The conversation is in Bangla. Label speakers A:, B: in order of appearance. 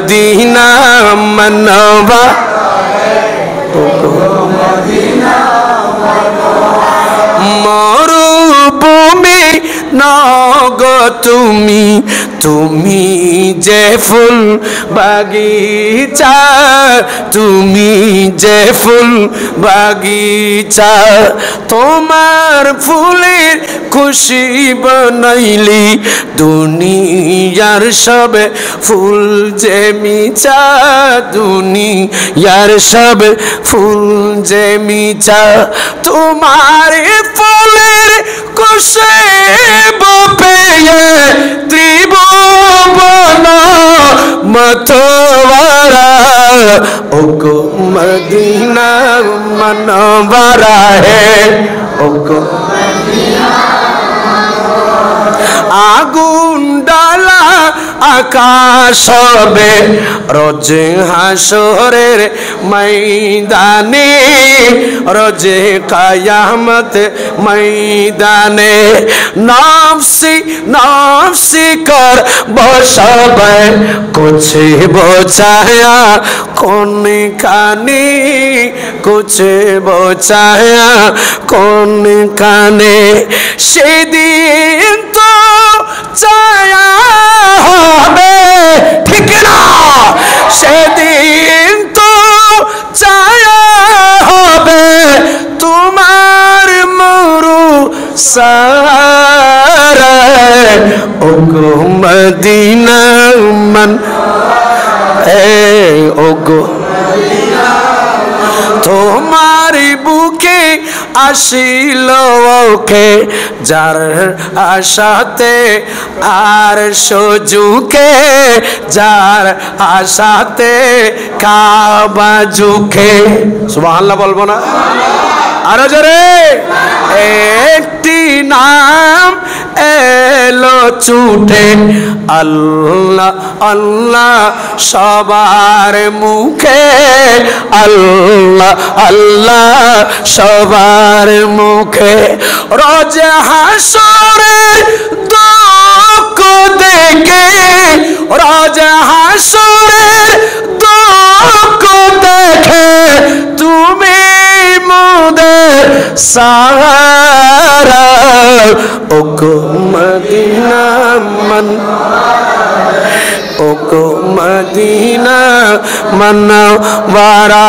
A: मदीना मनवा मरुभूमि नग तुमी तुमी जे फुल बागीचा तुमी जे फुल बागीचा तोमार फुलेर खुशी बनाइली दुनियार सब फुल जे मिचा दुनियार सब फुल जे मिचा तुम्हारे फुलेर खुशी पेये त्रिभुवन मतवारा ओको मदीना मनवारा है ओको आगुन डाला आकाश হবে রোজ হাসরের ময়দানে রোজ কিয়ামত ময়দানে নফসি নফসি কর বসবে कुछ বচায়া কোন কানে कुछ বচায়া কোন কানে সেদিন তো ছায়া হবে ঠিক না সেদিন তো ছায়া হবে তোমার মরু সারা ওগো মদিনা মন ওগো তোমার বুকে আসিল ওকে যার আশাতে আর সজুকে যার আশাতে কাবা ঝুঁকে সুবহানাল্লাহ বলবো না আরো জোরে একটি নাম এলো ছুটে আল্লাহ আল্লাহ সবার মুখে আল্লাহ আল্লাহ সবার মুখে রোজ হাসরের দুঃখ দেখে রোজ হাসরের দুঃখ দেখে তুমি মুদের সাহারা ওগো মদিনা মন ওগো মদিনা मनवारा